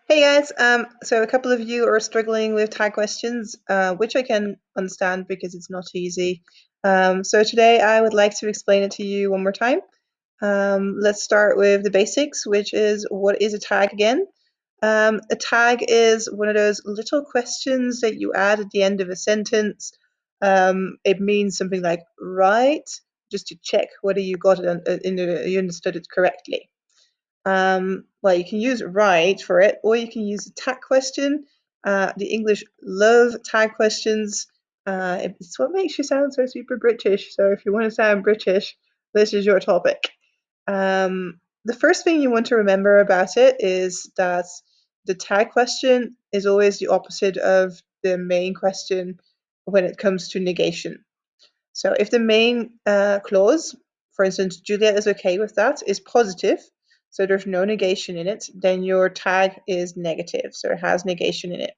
Hey guys, so a couple of you are struggling with tag questions, which I can understand because it's not easy. So today I would like to explain it to you one more time. Let's start with the basics, which is what is a tag again? A tag is one of those little questions that you add at the end of a sentence. It means something like right, just to check whether you got it you understood it correctly. Well, you can use right for it, or you can use a tag question. The English love tag questions. It's what makes you sound so super British. So if you want to sound British, this is your topic. The first thing you want to remember about it is that the tag question is always the opposite of the main question when it comes to negation. So if the main clause, for instance, Juliet is okay with that, is positive, so there's no negation in it, then your tag is negative, so it has negation in it.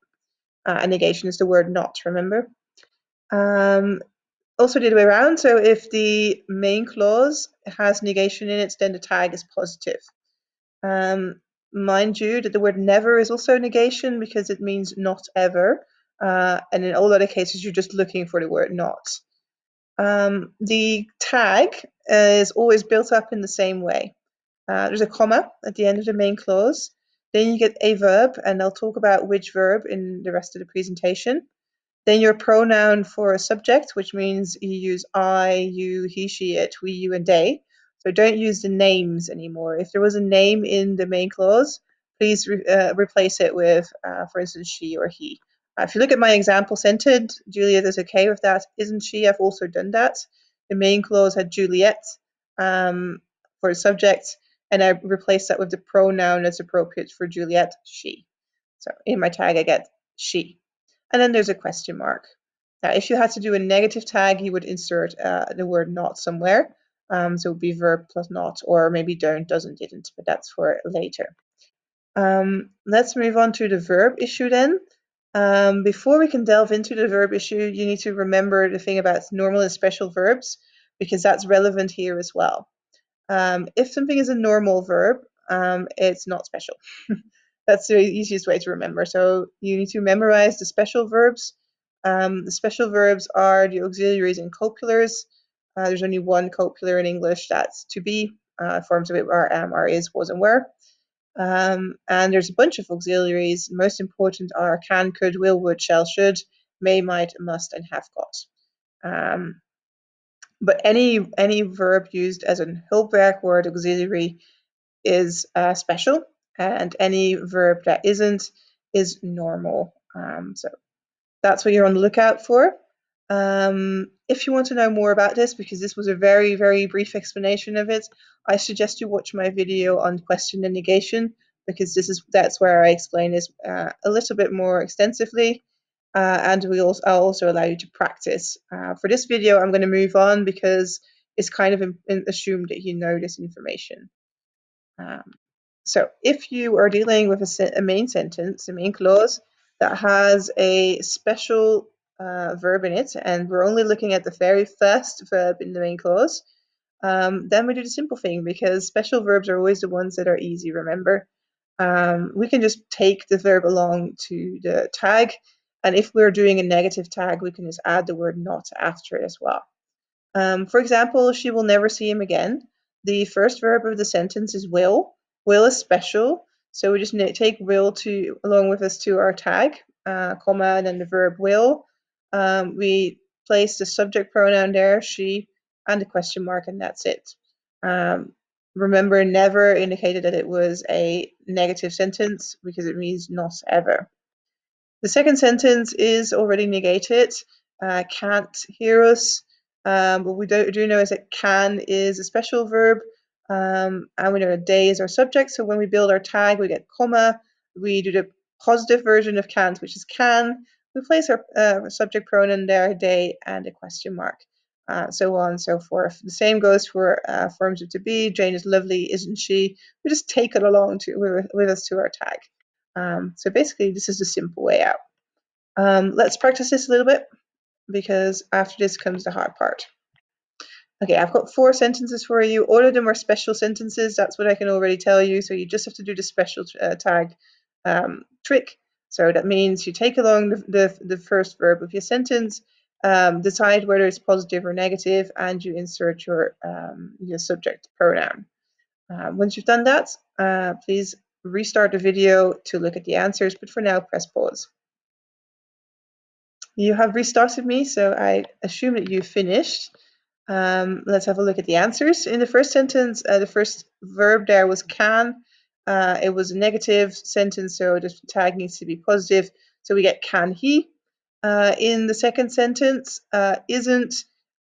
And negation is the word not, remember? Um, Also the other way around, so if the main clause has negation in it, then the tag is positive. Mind you that the word never is also negation because it means not ever. And in all other cases, you're just looking for the word not. The tag is always built up in the same way. There's a comma at the end of the main clause. Then you get a verb, and I'll talk about which verb in the rest of the presentation. Then your pronoun for a subject, which means you use I, you, he, she, it, we, you, and they. So don't use the names anymore. If there was a name in the main clause, please replace it with, for instance, she or he. If you look at my example sentence, Juliet is okay with that, isn't she? I've also done that. The main clause had Juliet for a subject, and I replaced that with the pronoun that's appropriate for Juliet, she. So in my tag, I get she. And then there's a question mark. Now, if you had to do a negative tag, you would insert the word not somewhere. So it would be verb plus not, or maybe don't, doesn't, didn't, but that's for later. Let's move on to the verb issue then. Before we can delve into the verb issue, you need to remember the thing about normal and special verbs, because that's relevant here as well. If something is a normal verb, it's not special. That's the easiest way to remember. So you need to memorize the special verbs. The special verbs are the auxiliaries and copulars. There's only one copular in English, that's to be. Forms of it are am, are, is, was, and were. And there's a bunch of auxiliaries. Most important are can, could, will, would, shall, should, may, might, must, and have got. But any verb used as a hulpwerk word auxiliary is special, and any verb that isn't is normal. So that's what you're on the lookout for. If you want to know more about this, because this was a very, very brief explanation of it, I suggest you watch my video on question and negation, because that's where I explain this a little bit more extensively. And I'll also allow you to practice. For this video, I'm going to move on because it's kind of assumed that you know this information. Um, so if you are dealing with a main sentence, a main clause that has a special verb in it, and we're only looking at the very first verb in the main clause, then we do the simple thing, because special verbs are always the ones that are easy, remember. We can just take the verb along to the tag, and if we're doing a negative tag, we can just add the word not after it as well. For example, she will never see him again. The first verb of the sentence is will. Will is special, so we just take will along with us to our tag, comma, and then the verb will. We place the subject pronoun there, she, and the question mark, and that's it. Remember, never indicated that it was a negative sentence because it means not ever. The second sentence is already negated. Can't hear us. What we do know is that can is a special verb, and we know that day is our subject. So when we build our tag, we get comma. We do the positive version of can't, which is can. We place our subject pronoun there, day, and a question mark. So on and so forth. The same goes for forms of to be. Jane is lovely, isn't she? We just take it along with us to our tag. So basically, this is the simple way out. Let's practice this a little bit, because after this comes the hard part. Okay, I've got 4 sentences for you. All of them are special sentences. That's what I can already tell you. So you just have to do the special tag trick. So that means you take along the first verb of your sentence, decide whether it's positive or negative, and you insert your subject pronoun. Once you've done that, please restart the video to look at the answers, but for now, press pause. You have restarted me, so I assume that you've finished. Let's have a look at the answers. In the first sentence, the first verb there was can. It was a negative sentence, so the tag needs to be positive. So we get can he. In the second sentence, isn't,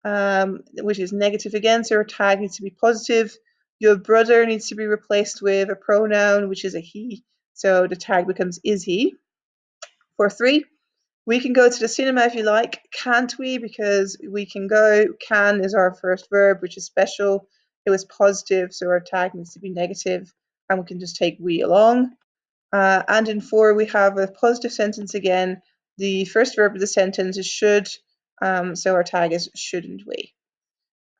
which is negative again, so our tag needs to be positive. Your brother needs to be replaced with a pronoun, which is a he, so the tag becomes is he. For 3, we can go to the cinema if you like, can't we? Because we can go. Can is our first verb, which is special. It was positive, so our tag needs to be negative, and we can just take we along. And in 4, we have a positive sentence again. The first verb of the sentence is should, so our tag is shouldn't we.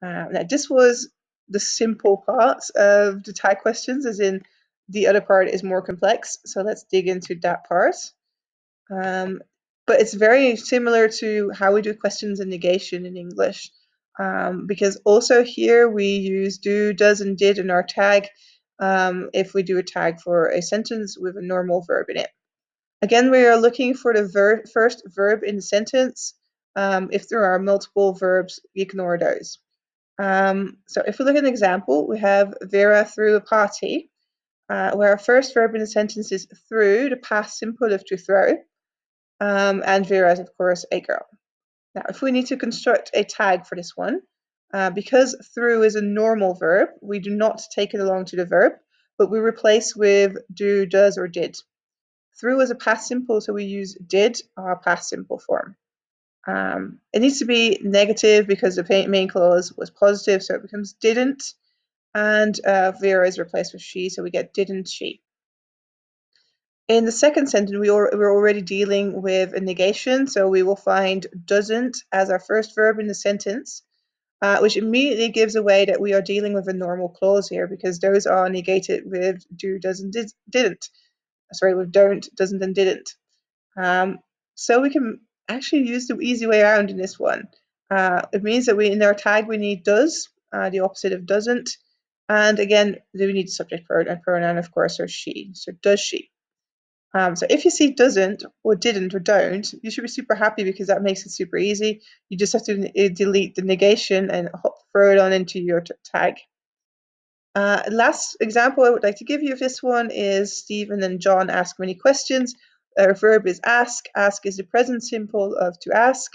Now, this was the simple part of the tag questions, as in the other part is more complex. So let's dig into that part. But it's very similar to how we do questions and negation in English, because also here we use do, does, and did in our tag if we do a tag for a sentence with a normal verb in it. Again, we are looking for the first verb in the sentence. If there are multiple verbs, ignore those. So if we look at an example, we have Vera threw a party, where our first verb in the sentence is threw, the past simple of to throw. And Vera is, of course, a girl. Now, if we need to construct a tag for this one, because through is a normal verb, we do not take it along to the verb, but we replace with do, does, or did. Through is a past simple, so we use did, our past simple form. It needs to be negative because the main clause was positive, so it becomes didn't. And Vera is replaced with she, so we get didn't she. In the second sentence, we're already dealing with a negation, so we will find doesn't as our first verb in the sentence, which immediately gives away that we are dealing with a normal clause here, because those are negated with do, does, and didn't. Sorry, with don't, doesn't, and didn't. So we can actually use the easy way around in this one. It means that in our tag we need does, the opposite of doesn't, and again we need subject pronoun, of course, or she. So does she. So if you see doesn't or didn't or don't, you should be super happy, because that makes it super easy. You just have to delete the negation and throw it on into your tag. Last example I would like to give you of this one is Stephen and John ask many questions. Our verb is ask. Ask is the present simple of to ask.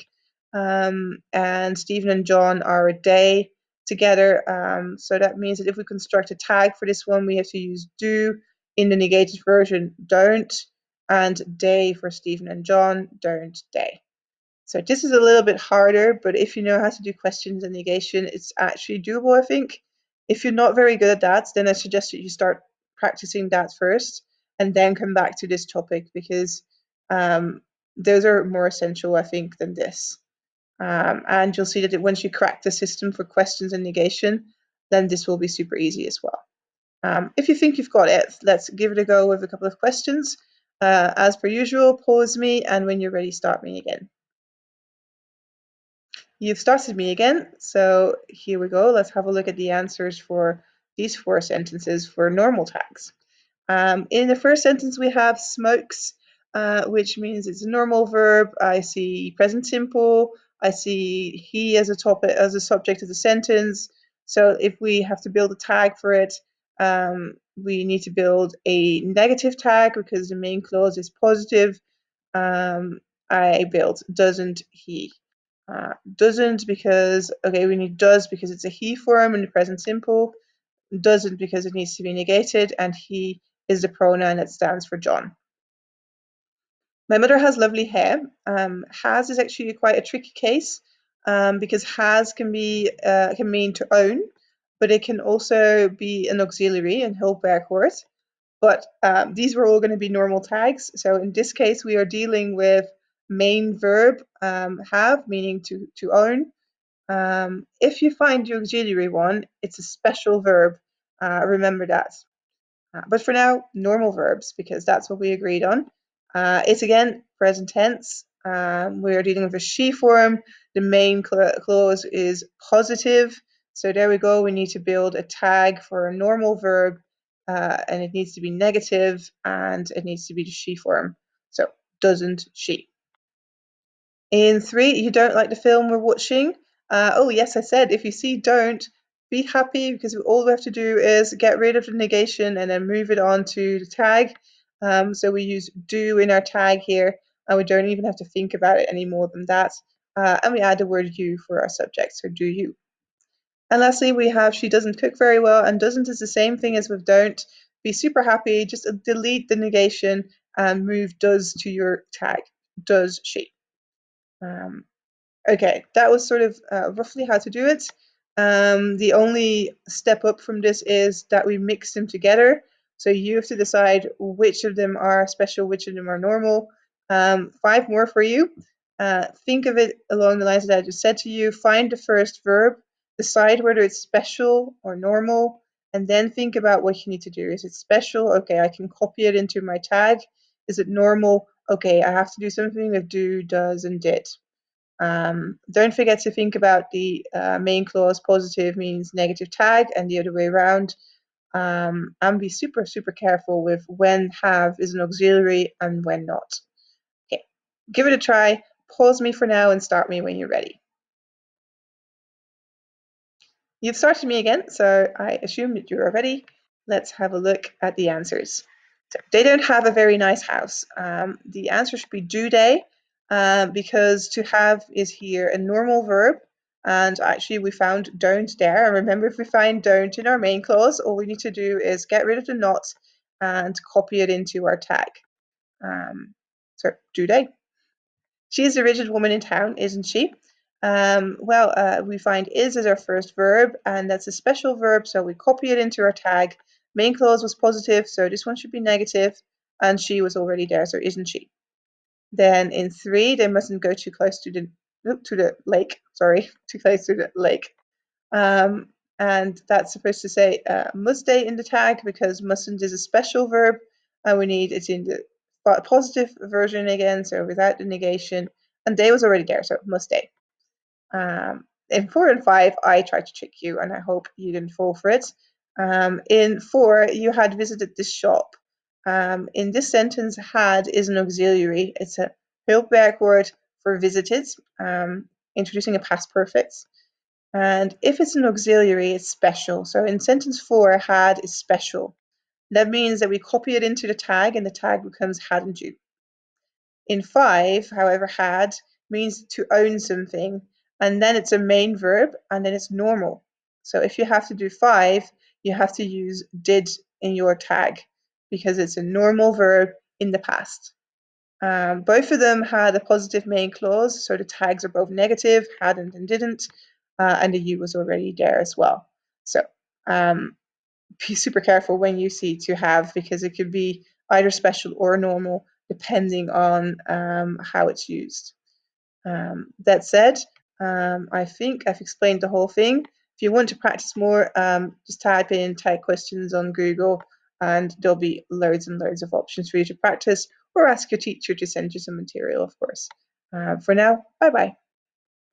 And Stephen and John are a day together. So that means that if we construct a tag for this one, we have to use do in the negated version, don't, and day for Stephen and John, don't, day. So this is a little bit harder, but if you know how to do questions and negation, it's actually doable, I think. If you're not very good at that, then I suggest that you start practicing that first and then come back to this topic, because those are more essential, I think, than this. And you'll see that once you crack the system for questions and negation, then this will be super easy as well. If you think you've got it, let's give it a go with a couple of questions. As per usual, pause me, and when you're ready, start me again. You've started me again, so here we go. Let's have a look at the answers for these 4 sentences for normal tags. In the first sentence, we have smokes, which means it's a normal verb. I see present simple. I see he as a subject of the sentence. So if we have to build a tag for it, we need to build a negative tag because the main clause is positive. I built doesn't he. Doesn't because, okay, we need does because it's a he form in the present simple. Doesn't because it needs to be negated, and he is the pronoun that stands for John. My mother has lovely hair. Has is actually quite a tricky case, because has can mean to own, but it can also be an auxiliary and help words. But these were all going to be normal tags. So in this case, we are dealing with main verb, have, meaning to own. If you find the auxiliary one, it's a special verb. Remember that. But for now, normal verbs, because that's what we agreed on. It's again present tense. We're dealing with a she form. The main clause is positive. So there we go. We need to build a tag for a normal verb, and it needs to be negative, and it needs to be the she form. So doesn't she. In 3, you don't like the film we're watching. Oh, yes, I said if you see don't, be happy, because all we have to do is get rid of the negation and then move it on to the tag. So we use do in our tag here, and we don't even have to think about it any more than that. And we add the word you for our subject, so do you. And lastly, we have she doesn't cook very well, and doesn't is the same thing as with don't. Be super happy, just delete the negation and move does to your tag. Does she? Okay, that was sort of roughly how to do it. The only step up from this is that we mix them together. So you have to decide which of them are special, which of them are normal. 5 more for you. Think of it along the lines that I just said to you. Find the first verb, decide whether it's special or normal, and then think about what you need to do. Is it special? Okay, I can copy it into my tag. Is it normal? Okay, I have to do something with do, does, and did. Don't forget to think about the main clause. Positive means negative tag and the other way around. And be super, super careful with when have is an auxiliary and when not. Okay, give it a try. Pause me for now and start me when you're ready. You've started me again, so I assume that you are ready. Let's have a look at the answers. So they don't have a very nice house. The answer should be do they, because to have is here a normal verb, and actually we found don't there. And remember, if we find don't in our main clause, all we need to do is get rid of the not and copy it into our tag. So do they? She is the richest woman in town, isn't she? We find is as our first verb, and that's a special verb, so we copy it into our tag. Main clause was positive, so this one should be negative, and she was already there, so isn't she? Then in 3, they mustn't go too close to the lake. Sorry, too close to the lake. And that's supposed to say must stay in the tag, because mustn't is a special verb, and we need it in the positive version again, so without the negation. And they was already there, so must stay. In 4 and 5, I tried to trick you, and I hope you didn't fall for it. In 4, you had visited this shop. In this sentence, had is an auxiliary. It's a hulpwerk word for visited, introducing a past perfect. And if it's an auxiliary, it's special. So in sentence 4, had is special. That means that we copy it into the tag, and the tag becomes hadn't you. In 5, however, had means to own something, and then it's a main verb, and then it's normal. So if you have to do 5, you have to use did in your tag, because it's a normal verb in the past. Both of them had a positive main clause, so the tags are both negative, hadn't and didn't, and the you was already there as well. So be super careful when you see to have, because it could be either special or normal depending on how it's used. That said, I think I've explained the whole thing. If you want to practice more, just type in tag questions on Google, and there'll be loads and loads of options for you to practice, or ask your teacher to send you some material, of course. For now, bye bye.